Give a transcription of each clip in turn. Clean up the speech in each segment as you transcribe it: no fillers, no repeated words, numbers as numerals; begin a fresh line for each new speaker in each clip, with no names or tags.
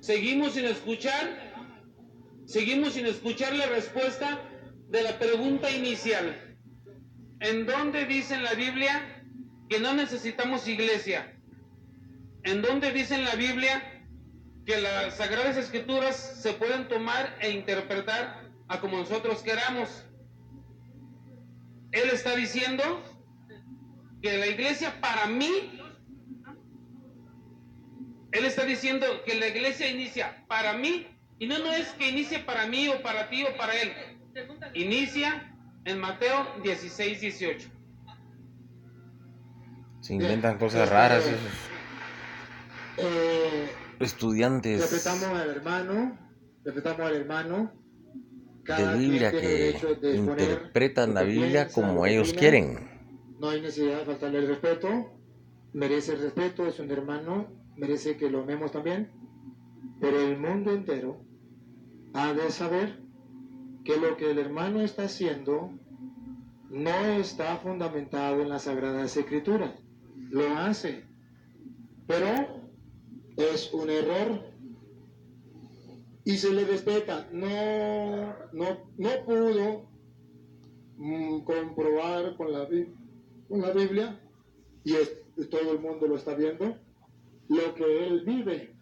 Seguimos sin escuchar la respuesta de la pregunta inicial. ¿En dónde dice en la Biblia que no necesitamos iglesia? ¿En dónde dice en la Biblia que las Sagradas Escrituras se pueden tomar e interpretar a como nosotros queramos? Él está diciendo que la iglesia para mí, él está diciendo que la iglesia inicia para mí, y no es que inicie para mí o para ti o para él. Inicia en Mateo 16:18.
Se inventan cosas raras esos estudiantes
Respetamos al hermano.
de Biblia que interpretan la Biblia como ellos quieren.
No hay necesidad de faltarle el respeto. Merece el respeto, es un hermano, merece que lo amemos también. Pero el mundo entero ha de saber que lo que el hermano está haciendo no está fundamentado en las Sagradas Escrituras. Lo hace, pero es un error y se le respeta. No pudo comprobar con la Biblia, y todo el mundo lo está viendo, lo que él vive.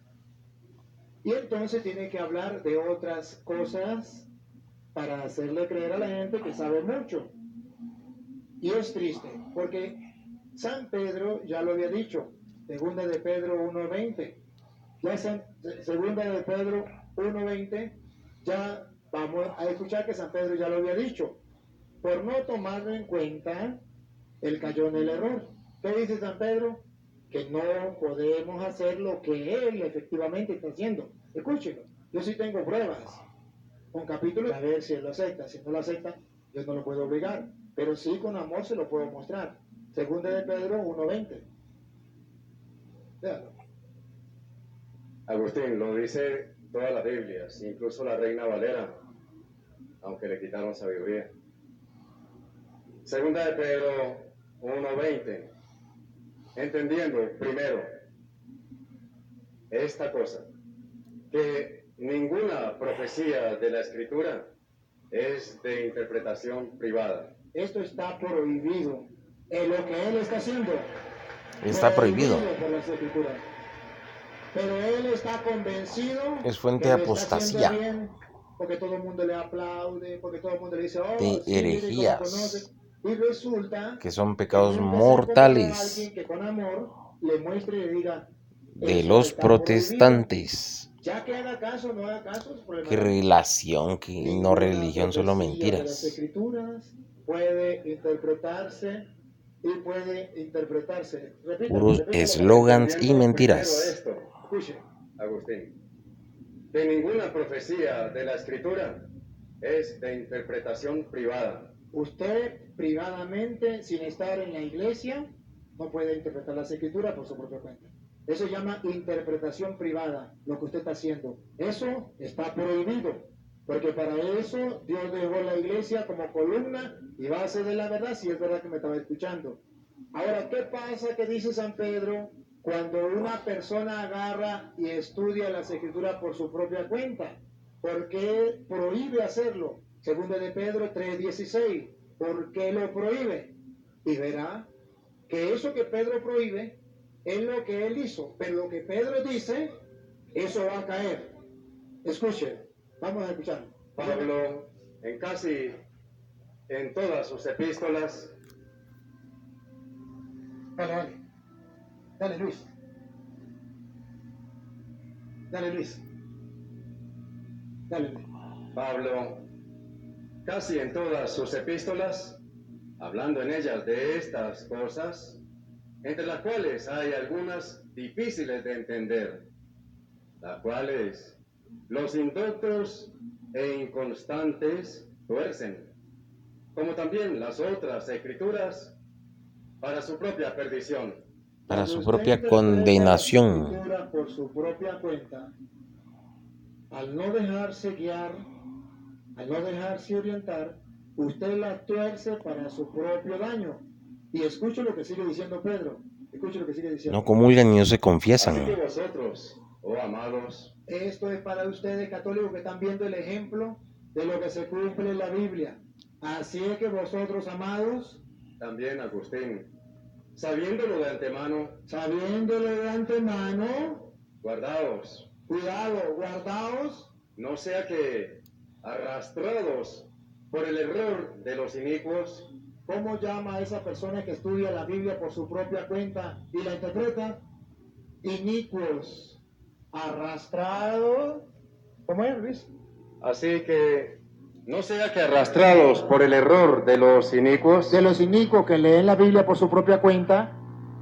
Y entonces tiene que hablar de otras cosas para hacerle creer a la gente que sabe mucho. Y es triste, porque San Pedro ya lo había dicho, segunda de Pedro 1:20. Segunda de Pedro 1:20, ya vamos a escuchar que San Pedro ya lo había dicho. Por no tomarlo en cuenta, él cayó en el error. ¿Qué dice San Pedro? Que no podemos hacer lo que él efectivamente está haciendo. Escúchenlo, yo sí tengo pruebas con capítulos, a ver si él lo acepta. Si no lo acepta, yo no lo puedo obligar, pero sí con amor se lo puedo mostrar. Segunda de Pedro 1:20. Véalo.
Agustín, lo dice toda la Biblia, incluso la Reina Valera, aunque le quitaron sabiduría. Segunda de Pedro 1:20, entendiendo primero esta cosa, que ninguna profecía de la Escritura es de interpretación privada.
Esto está prohibido. En lo que él está haciendo
Está prohibido.
por las Escrituras. Pero él está convencido,
es fuente de apostasía,
porque todo el mundo le aplaude, porque todo el mundo le dice,
de herejías,
y resulta
que son pecados mortales
alguien que con amor le muestre y le diga,
de los protestantes.
Ya que haga caso o no haga caso,
Qué relación, que no religión, solo mentiras.
Las Escrituras puede interpretarse y puede interpretarse.
Puros eslogans y mentiras.
Esto, escuche, Agustín, que ninguna profecía de la Escritura es de interpretación privada.
Usted privadamente, sin estar en la iglesia, no puede interpretar las Escrituras por su propia cuenta. Eso se llama interpretación privada, lo que usted está haciendo. Eso está prohibido, porque para eso Dios dejó la iglesia como columna y base de la verdad, si es verdad que me estaba escuchando. Ahora, ¿qué pasa que dice San Pedro cuando una persona agarra y estudia las Escrituras por su propia cuenta? ¿Por qué prohíbe hacerlo? Segunda de Pedro 3:16. ¿Por qué lo prohíbe? Y verá que eso que Pedro prohíbe es lo que él hizo, pero lo que Pedro dice, eso va a caer. Escuche, vamos a escuchar.
Pablo, en todas sus epístolas.
Dale, Luis.
Pablo, casi en todas sus epístolas, hablando en ellas de estas cosas, entre las cuales hay algunas difíciles de entender, las cuales los indoctos e inconstantes tuercen, como también las otras escrituras, para su propia perdición.
Para su propia condenación.
Por su propia cuenta, al no dejarse guiar, al no dejarse orientar, usted la tuerce para su propio daño. Y escuche lo que sigue diciendo Pedro. Escuche lo que sigue diciendo.
No comulgan y no se confiesan.
Así que vosotros, oh amados,
Esto es para ustedes católicos que están viendo el ejemplo de lo que se cumple en la Biblia. Así es que vosotros, amados,
también Agustín, sabiéndolo de antemano,
sabiéndolo de antemano,
guardaos,
cuidado, guardaos,
no sea que, arrastrados por el error de los inicuos,
¿cómo llama a esa persona que estudia la Biblia por su propia cuenta y la interpreta? Inicuos, arrastrados, ¿cómo es, Luis?
así que no sea que arrastrados por el error de los inicuos,
De los inicuos que leen la Biblia por su propia cuenta,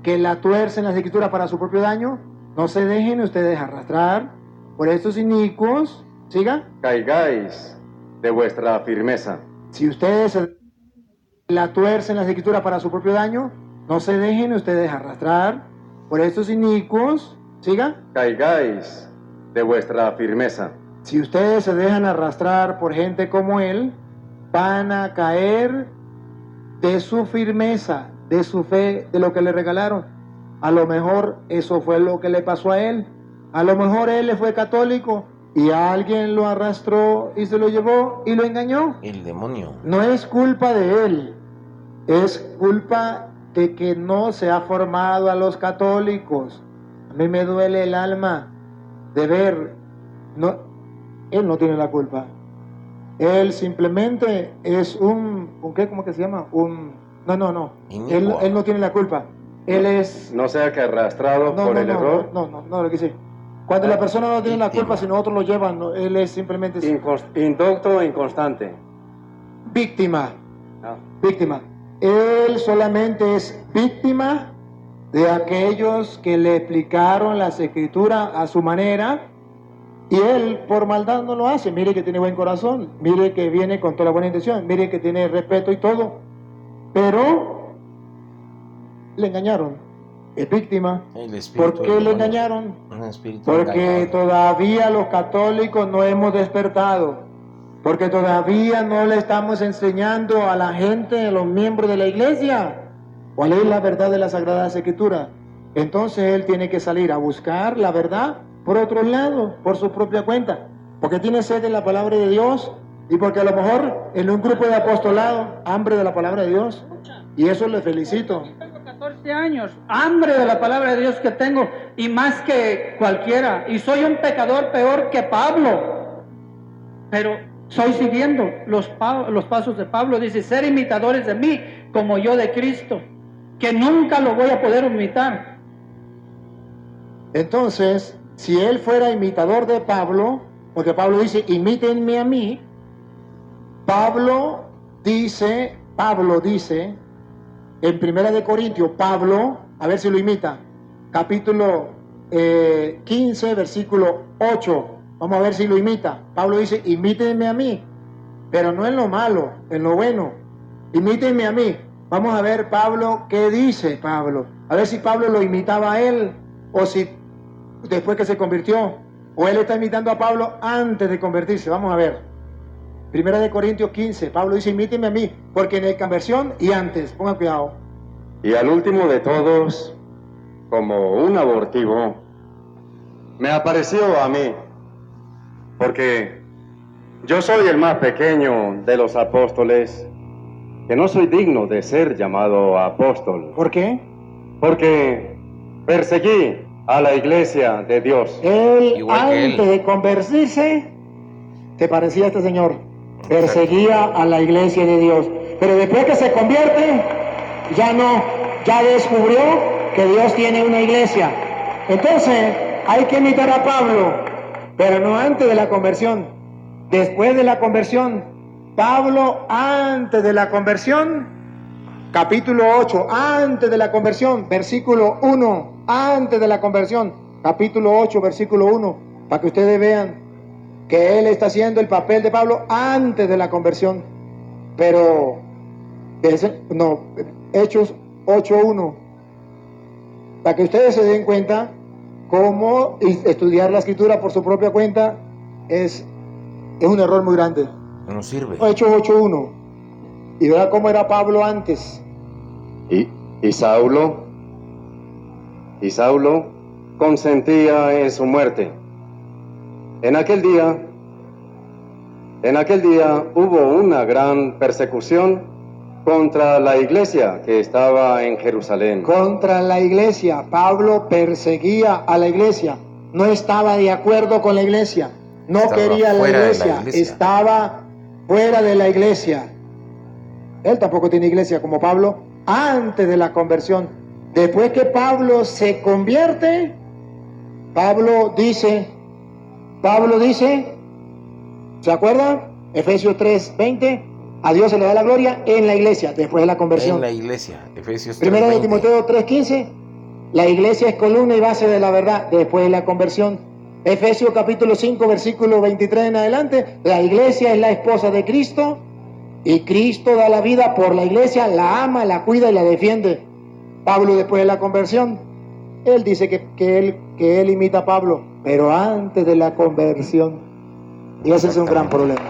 que la tuercen las escrituras para su propio daño, no se dejen ustedes arrastrar por estos inicuos, siga.
caigáis de vuestra firmeza.
Si ustedes la tuercen las escrituras para su propio daño, no se dejen ustedes arrastrar por estos inicuos, siga.
Caigáis de vuestra firmeza.
Si ustedes se dejan arrastrar por gente como él, van a caer de su firmeza, de su fe, de lo que le regalaron. A lo mejor eso fue lo que le pasó a él. A lo mejor él fue católico y alguien lo arrastró y se lo llevó y lo engañó.
El demonio.
No es culpa de él, es culpa de que no se ha formado a los católicos. A mí me duele el alma de ver, él no tiene la culpa. Él simplemente es ¿qué? ¿Cómo que se llama? No.
Inicuo.
Él no tiene la culpa. Él es...
No sea que arrastrado por el error,
No, lo que sí. Cuando la persona no tiene la
Víctima.
culpa, si nosotros lo llevan, él es simplemente
indocto e inconstante.
víctima.
Ah,
Víctima. Él solamente es víctima de aquellos que le explicaron las escrituras a su manera y él por maldad no lo hace. Mire que tiene buen corazón, mire que viene con toda la buena intención, mire que tiene respeto y todo, pero le engañaron. Es víctima.
El espíritu
¿Por
del
qué le
demonio.
engañaron?
Un espíritu
Porque
engañador.
todavía los católicos no hemos despertado, porque todavía no le estamos enseñando a la gente, a los miembros de la iglesia, cuál es la verdad de las Sagradas Escrituras. Entonces él tiene que salir a buscar la verdad por otro lado, por su propia cuenta, porque tiene sed de la palabra de Dios y porque a lo mejor en un grupo de apostolado, hambre de la palabra de Dios, y eso le felicito.
Tengo 14 años, hambre de la palabra de Dios que tengo, y más que cualquiera, y soy un pecador peor que Pablo, pero soy siguiendo los pasos de Pablo. Dice, ser imitadores de mí, como yo de Cristo, que nunca lo voy a poder imitar.
Entonces, si él fuera imitador de Pablo, porque Pablo dice, imítenme a mí, Pablo dice, en Primera de Corintios, Pablo, a ver si lo imita, capítulo 15, versículo 8, vamos a ver si lo imita. Pablo dice, imítenme a mí, pero no en lo malo, en lo bueno, imítenme a mí. Vamos a ver Pablo, ¿qué dice Pablo? A ver si Pablo lo imitaba a él, o si después que se convirtió, o él está imitando a Pablo antes de convertirse. Vamos a ver. Primera de Corintios 15, Pablo dice, imítenme a mí, porque en la conversión y antes, pongan cuidado.
y al último de todos, como un abortivo, me apareció a mí, porque yo soy el más pequeño de los apóstoles, que no soy digno de ser llamado apóstol,
¿Por qué?
porque perseguí a la iglesia de Dios.
Él,
Igual que
antes
él.
de convertirse, se parecía a este señor. Perseguía a la iglesia de Dios. Pero después que se convierte, ya descubrió que Dios tiene una iglesia. Entonces, hay que imitar a Pablo, pero no antes de la conversión. Después de la conversión, Pablo antes de la conversión, capítulo 8, antes de la conversión, versículo 1, antes de la conversión, capítulo 8, versículo 1, para que ustedes vean que él está haciendo el papel de Pablo antes de la conversión. Pero, Hechos 8.1, para que ustedes se den cuenta cómo estudiar la escritura por su propia cuenta es un error muy grande.
No sirve.
Hechos 8.1, y verá cómo era Pablo antes.
Y Saulo, consentía en su muerte. En aquel día hubo una gran persecución contra la iglesia que estaba en Jerusalén.
Contra la iglesia. Pablo perseguía a la iglesia. No estaba de acuerdo con la iglesia. No
Estaba
quería la
fuera de la
iglesia.
iglesia.
Estaba fuera de la iglesia. Él tampoco tiene iglesia como Pablo antes de la conversión. Después que Pablo se convierte, Pablo dice, ¿se acuerdan? Efesios 3:20, a Dios se le da la gloria en la iglesia, después de la conversión.
En la iglesia, Efesios
Primero de
3:20.
Timoteo 3:15, la iglesia es columna y base de la verdad, después de la conversión. Efesios capítulo 5, versículo 23 en adelante, la iglesia es la esposa de Cristo y Cristo da la vida por la iglesia, la ama, la cuida y la defiende. Pablo después de la conversión, él dice que él imita a Pablo, pero antes de la conversión. Y ese es un gran problema.